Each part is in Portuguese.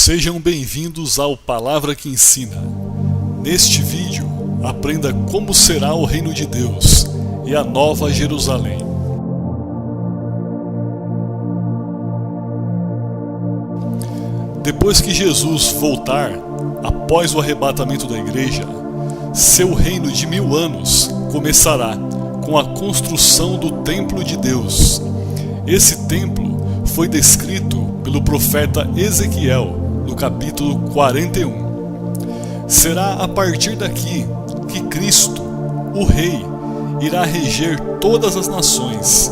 Sejam bem-vindos ao Palavra que Ensina. Neste vídeo, aprenda como será o Reino de Deus e a Nova Jerusalém. Depois que Jesus voltar, após o arrebatamento da igreja, seu reino de 1000 anos começará com a construção do templo de Deus. Esse templo foi descrito pelo profeta Ezequiel no capítulo 41. Será a partir daqui que Cristo, o Rei, irá reger todas as nações,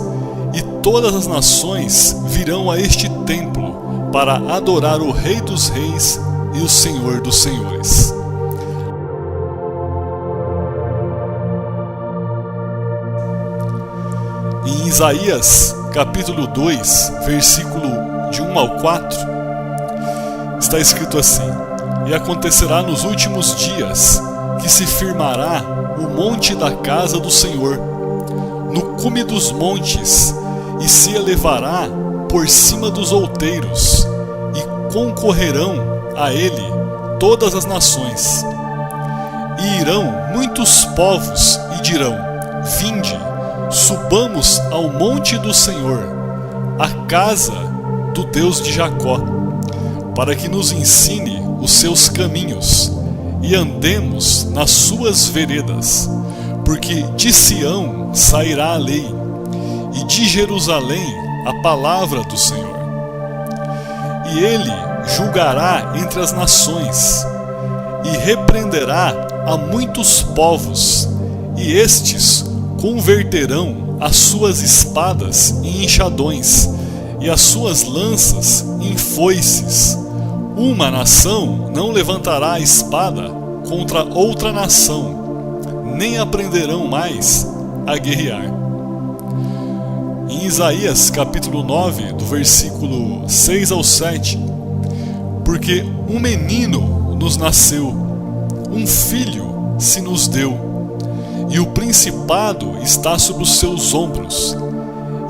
e todas as nações virão a este templo para adorar o Rei dos Reis e o Senhor dos Senhores. Em Isaías, capítulo 2, versículo de 1 ao 4, está escrito assim: E acontecerá nos últimos dias que se firmará o monte da casa do Senhor, no cume dos montes, e se elevará por cima dos outeiros, e concorrerão a ele todas as nações. E irão muitos povos e dirão: Vinde, subamos ao monte do Senhor, à casa do Deus de Jacó, para que nos ensine os seus caminhos e andemos nas suas veredas, porque de Sião sairá a lei, e de Jerusalém a palavra do Senhor. E ele julgará entre as nações, e repreenderá a muitos povos, e estes converterão as suas espadas em enxadões, e as suas lanças em foices. Uma nação não levantará a espada contra outra nação, nem aprenderão mais a guerrear. Em Isaías capítulo 9, do versículo 6 ao 7, porque um menino nos nasceu, um filho se nos deu, e o principado está sobre os seus ombros,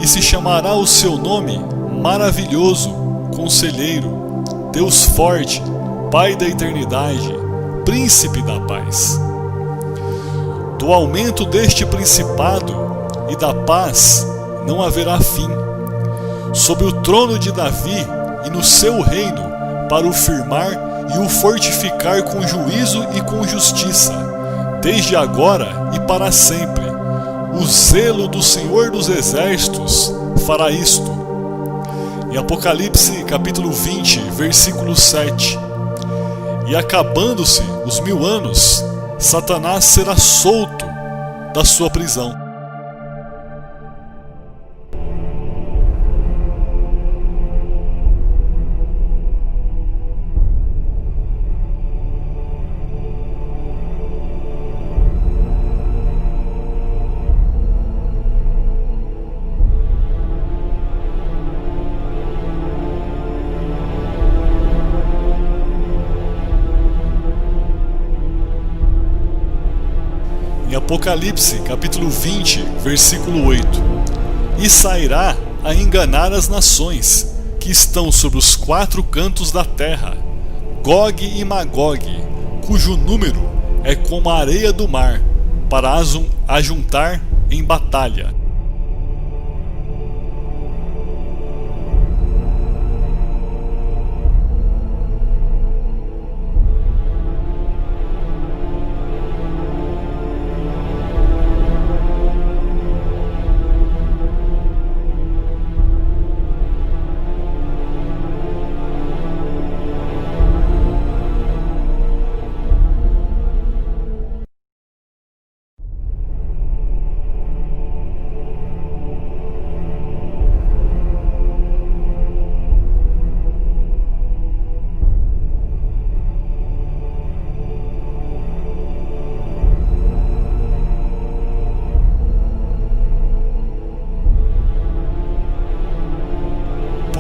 e se chamará o seu nome Maravilhoso, Conselheiro, Deus Forte, Pai da Eternidade, Príncipe da Paz. Do aumento deste principado e da paz não haverá fim, sobre o trono de Davi e no seu reino, para o firmar e o fortificar com juízo e com justiça, desde agora e para sempre. O zelo do Senhor dos Exércitos fará isto. Em Apocalipse capítulo 20, versículo 7. E acabando-se os 1000 anos, Satanás será solto da sua prisão. Em Apocalipse, capítulo 20, versículo 8. E sairá a enganar as nações que estão sobre os 4 cantos da terra, Gog e Magog, cujo número é como a areia do mar, para as ajuntar em batalha.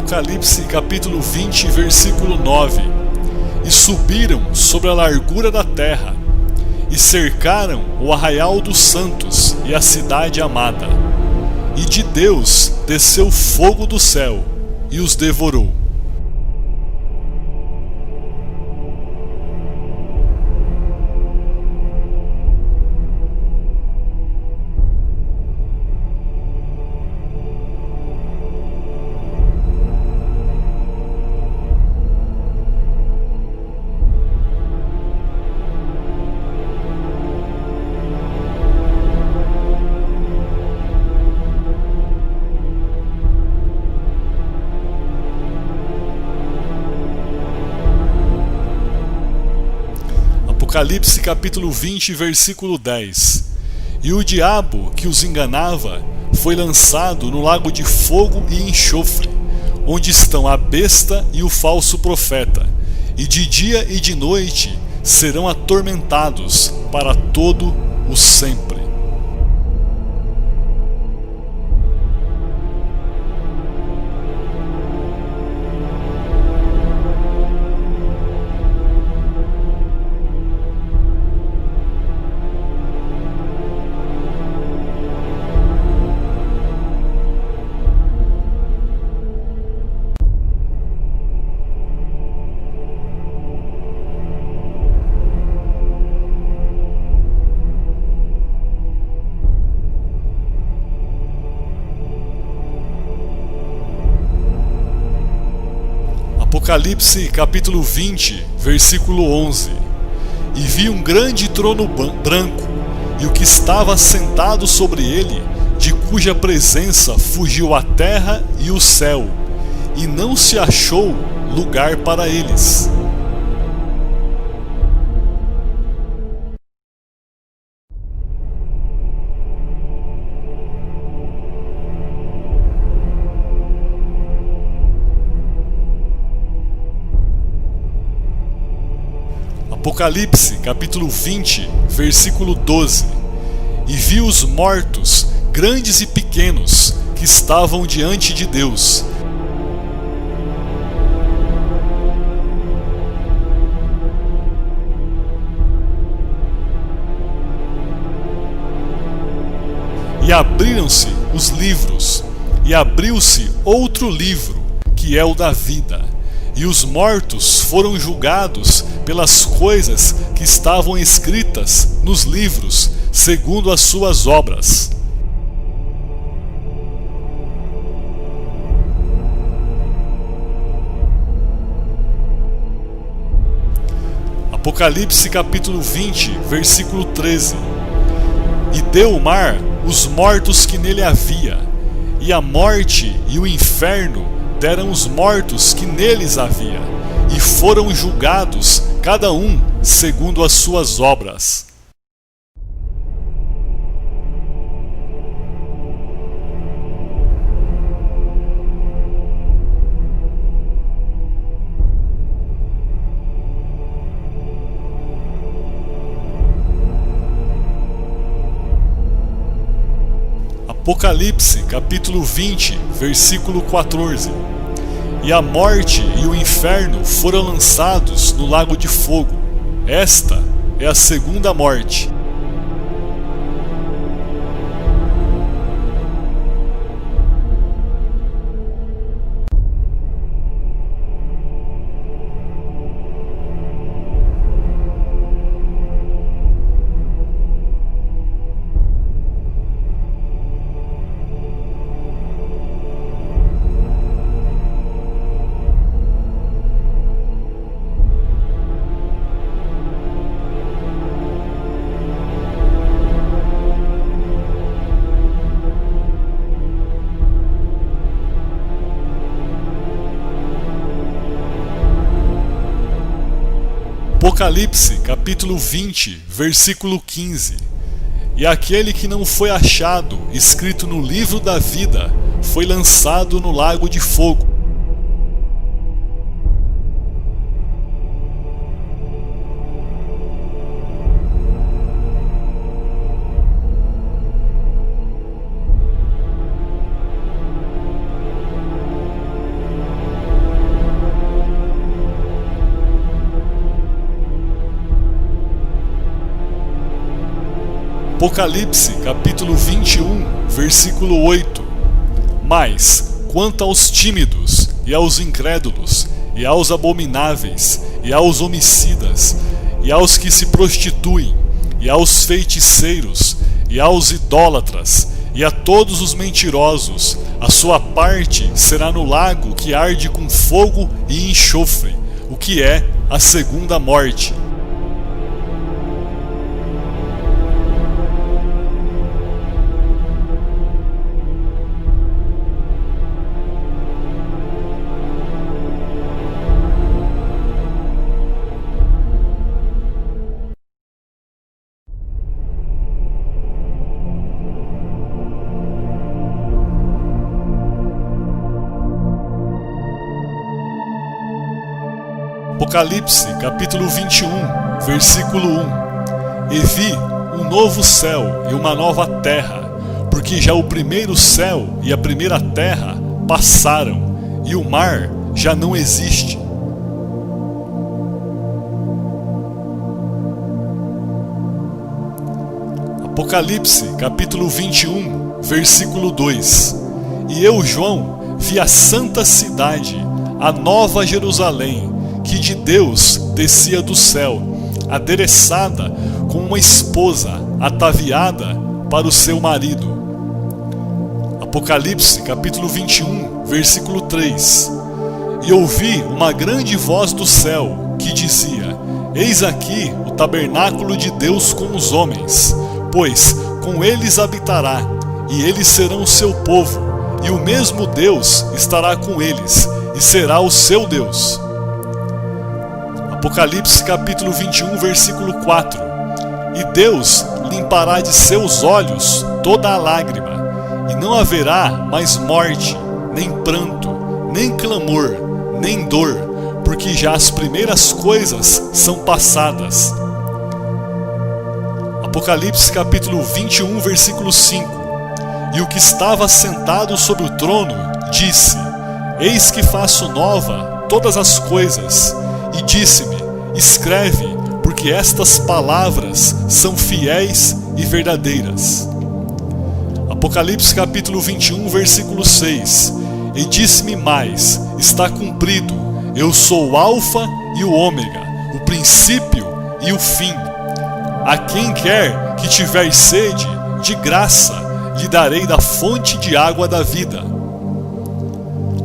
Apocalipse capítulo 20, versículo 9. E subiram sobre a largura da terra, e cercaram o arraial dos santos e a cidade amada. E de Deus desceu fogo do céu, e os devorou. Apocalipse capítulo 20, versículo 10. E o diabo que os enganava foi lançado no lago de fogo e enxofre, onde estão a besta e o falso profeta, e de dia e de noite serão atormentados para todo o sempre. Apocalipse capítulo 20, versículo 11. E vi um grande trono branco, e o que estava sentado sobre ele, de cuja presença fugiu a terra e o céu, e não se achou lugar para eles. Apocalipse capítulo 20, versículo 12. E vi os mortos, grandes e pequenos, que estavam diante de Deus. E abriram-se os livros, e abriu-se outro livro, que é o da vida. E os mortos foram julgados pelas coisas que estavam escritas nos livros, segundo as suas obras. Apocalipse capítulo 20, versículo 13. E deu o mar os mortos que nele havia, e a morte e o inferno deram os mortos que neles havia, e foram julgados, cada um segundo as suas obras. Apocalipse capítulo 20, versículo 14. E a morte e o inferno foram lançados no lago de fogo. Esta é a segunda morte. Apocalipse capítulo 20, versículo 15. E aquele que não foi achado escrito no livro da vida foi lançado no lago de fogo. Apocalipse capítulo 21, versículo 8. Mas, quanto aos tímidos, e aos incrédulos, e aos abomináveis, e aos homicidas, e aos que se prostituem, e aos feiticeiros, e aos idólatras, e a todos os mentirosos, a sua parte será no lago que arde com fogo e enxofre, o que é a segunda morte. Apocalipse, capítulo 21, versículo 1. E vi um novo céu e uma nova terra, porque já o primeiro céu e a primeira terra passaram, e o mar já não existe. Apocalipse, capítulo 21, versículo 2. E eu, João, vi a santa cidade, a nova Jerusalém, que de Deus descia do céu, adereçada como uma esposa ataviada para o seu marido. Apocalipse, capítulo 21, versículo 3. E ouvi uma grande voz do céu, que dizia: Eis aqui o tabernáculo de Deus com os homens, pois com eles habitará, e eles serão o seu povo, e o mesmo Deus estará com eles, e será o seu Deus. Apocalipse capítulo 21, versículo 4. E Deus limpará de seus olhos toda a lágrima, e não haverá mais morte, nem pranto, nem clamor, nem dor, porque já as primeiras coisas são passadas. Apocalipse capítulo 21, versículo 5. E o que estava sentado sobre o trono disse: Eis que faço nova todas as coisas. E disse-me: Escreve, porque estas palavras são fiéis e verdadeiras. Apocalipse capítulo 21, versículo 6. E disse-me mais: Está cumprido, eu sou o Alfa e o Ômega, o princípio e o fim. A quem quer que tiver sede, de graça lhe darei da fonte de água da vida.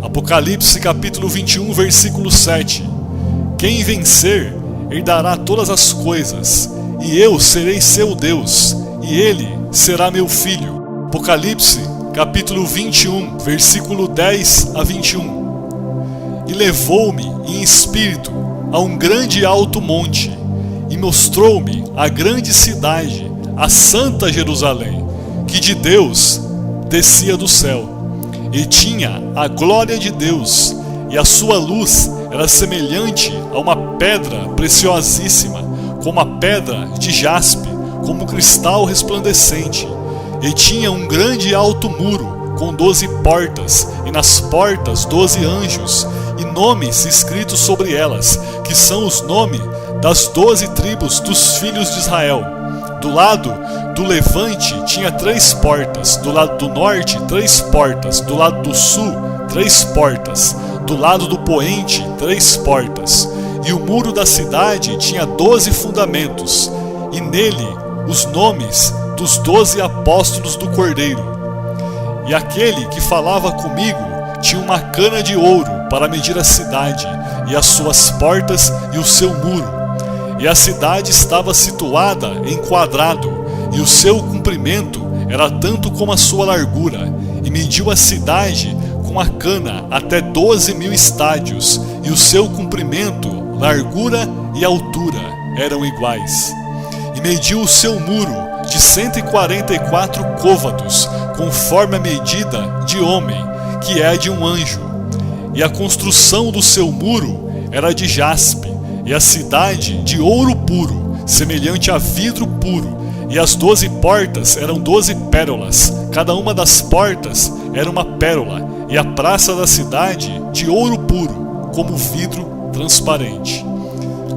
Apocalipse capítulo 21, versículo 7. Quem vencer, herdará todas as coisas, e eu serei seu Deus, e ele será meu filho. Apocalipse capítulo 21, versículo 10 a 21. E levou-me em espírito a um grande e alto monte, e mostrou-me a grande cidade, a santa Jerusalém, que de Deus descia do céu, e tinha a glória de Deus, e a sua luz era semelhante a uma pedra preciosíssima, como a pedra de jaspe, como cristal resplandecente, e tinha um grande e alto muro, com 12 portas, e nas portas 12 anjos, e nomes escritos sobre elas, que são os nomes das 12 tribos dos filhos de Israel. Do lado do levante tinha 3 portas, do lado do norte 3 portas, do lado do sul 3 portas, do lado do poente 3 portas. E o muro da cidade tinha 12 fundamentos, e nele os nomes dos 12 apóstolos do Cordeiro. E aquele que falava comigo tinha uma cana de ouro para medir a cidade, e as suas portas e o seu muro. E a cidade estava situada em quadrado, e o seu comprimento era tanto como a sua largura, e mediu a cidade com a cana até 12.000 estádios, e o seu comprimento, largura e altura eram iguais. E mediu o seu muro de 144 côvados, conforme a medida de homem, que é de um anjo. E a construção do seu muro era de jaspe, e a cidade de ouro puro, semelhante a vidro puro, e as 12 portas eram 12 pérolas, cada uma das portas era uma pérola, e a praça da cidade de ouro puro, como vidro transparente.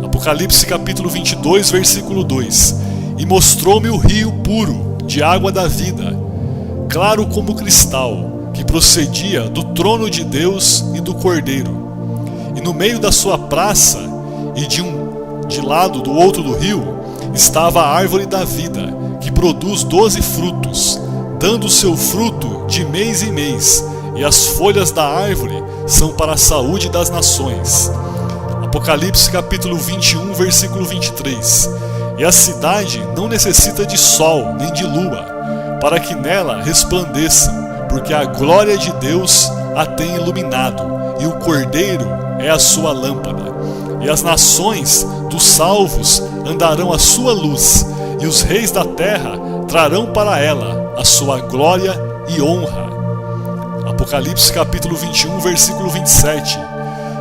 Apocalipse capítulo 22, versículo 2. E mostrou-me o rio puro, de água da vida, claro como cristal, que procedia do trono de Deus e do Cordeiro. E no meio da sua praça, e de lado do outro do rio, estava a árvore da vida, que produz 12 frutos, dando o seu fruto de mês em mês, e as folhas da árvore são para a saúde das nações. Apocalipse capítulo 21, versículo 23. E a cidade não necessita de sol nem de lua, para que nela resplandeçam, porque a glória de Deus a tem iluminado, e o Cordeiro é a sua lâmpada. E as nações dos salvos andarão à sua luz, e os reis da terra trarão para ela a sua glória e honra. Apocalipse capítulo 21, versículo 27.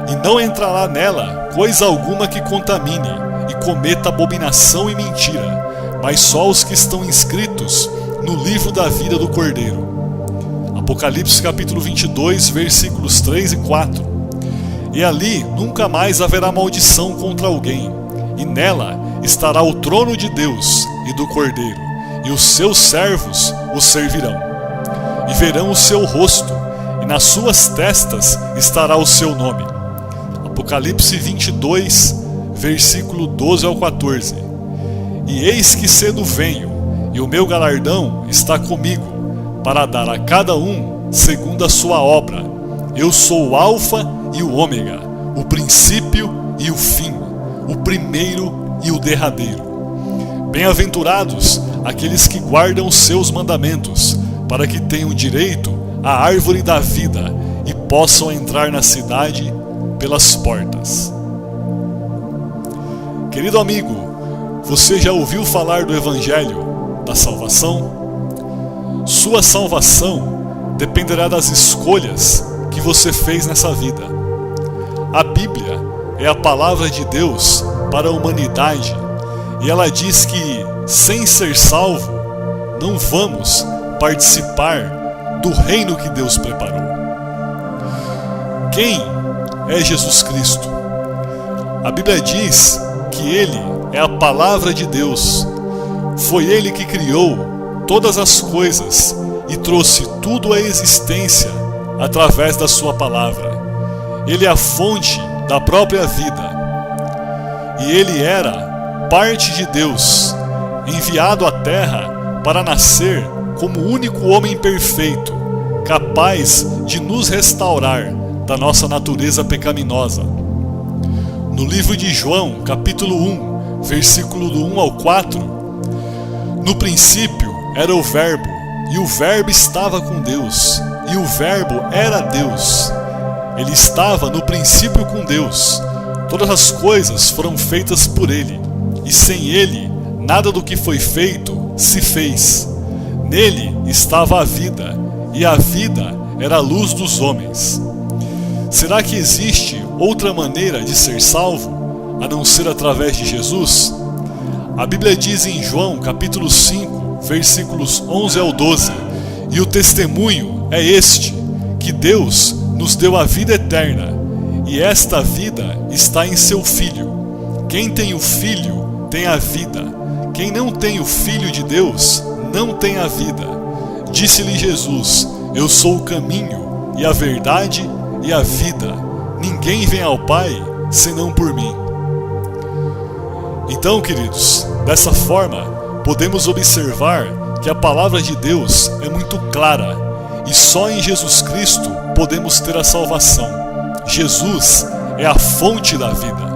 e não entrará nela coisa alguma que contamine e cometa abominação e mentira, mas só os que estão inscritos no livro da vida do Cordeiro. Apocalipse capítulo 22, versículos 3 e 4. E ali nunca mais haverá maldição contra alguém, e nela estará o trono de Deus e do Cordeiro, e os seus servos o servirão. E verão o seu rosto, e nas suas testas estará o seu nome. Apocalipse 22, versículo 12 ao 14. E eis que cedo venho, e o meu galardão está comigo, para dar a cada um segundo a sua obra. Eu sou o Alfa e o Ômega, o princípio e o fim, o primeiro e o derradeiro. Bem-aventurados aqueles que guardam os seus mandamentos, para que tenham direito à árvore da vida e possam entrar na cidade pelas portas. Querido amigo, você já ouviu falar do Evangelho da salvação? Sua salvação dependerá das escolhas que você fez nessa vida. A Bíblia é a palavra de Deus para a humanidade, e ela diz que, sem ser salvo, não vamos participar do reino que Deus preparou. Quem é Jesus Cristo? A Bíblia diz que Ele é a palavra de Deus. Foi Ele que criou todas as coisas e trouxe tudo à existência através da sua palavra. Ele é a fonte da própria vida. E Ele era parte de Deus, enviado à terra para nascer como o único homem perfeito, capaz de nos restaurar da nossa natureza pecaminosa. No livro de João, capítulo 1, versículo do 1 ao 4, no princípio era o Verbo, e o Verbo estava com Deus, e o Verbo era Deus. Ele estava no princípio com Deus. Todas as coisas foram feitas por Ele, e sem Ele, nada do que foi feito se fez. Nele estava a vida, e a vida era a luz dos homens. Será que existe outra maneira de ser salvo, a não ser através de Jesus? A Bíblia diz em João, capítulo 5, versículos 11 ao 12, e o testemunho é este, que Deus nos deu a vida eterna, e esta vida está em seu Filho. Quem tem o Filho tem a vida. Quem não tem o Filho de Deus não tem a vida. Disse-lhe Jesus: eu sou o caminho e a verdade e a vida. Ninguém vem ao Pai senão por mim. Então, queridos, dessa forma, podemos observar que a palavra de Deus é muito clara, e só em Jesus Cristo podemos ter a salvação. Jesus é a fonte da vida.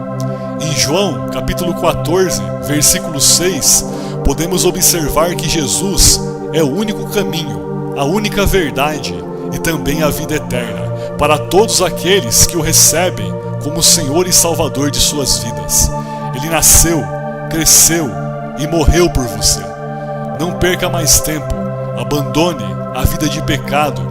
Em João, capítulo 14, versículo 6, podemos observar que Jesus é o único caminho, a única verdade e também a vida eterna, para todos aqueles que o recebem como Senhor e Salvador de suas vidas. Ele nasceu, cresceu e morreu por você. Não perca mais tempo, abandone a vida de pecado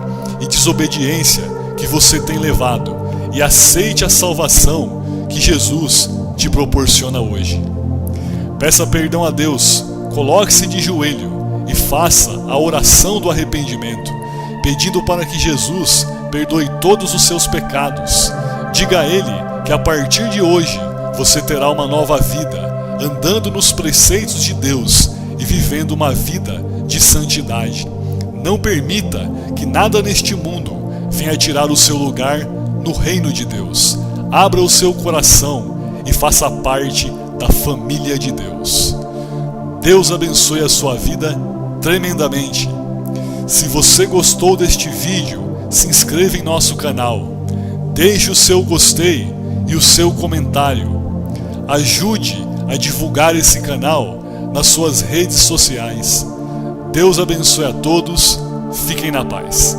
e desobediência que você tem levado e aceite a salvação que Jesus te proporciona hoje. Peça perdão a Deus, coloque-se de joelho e faça a oração do arrependimento, pedindo para que Jesus perdoe todos os seus pecados. Diga a Ele que a partir de hoje você terá uma nova vida, andando nos preceitos de Deus e vivendo uma vida de santidade. Não permita que nada neste mundo venha tirar o seu lugar no reino de Deus. Abra o seu coração e faça parte da família de Deus. Deus abençoe a sua vida tremendamente. Se você gostou deste vídeo, se inscreva em nosso canal. Deixe o seu gostei e o seu comentário. Ajude a divulgar esse canal nas suas redes sociais. Deus abençoe a todos. Fiquem na paz.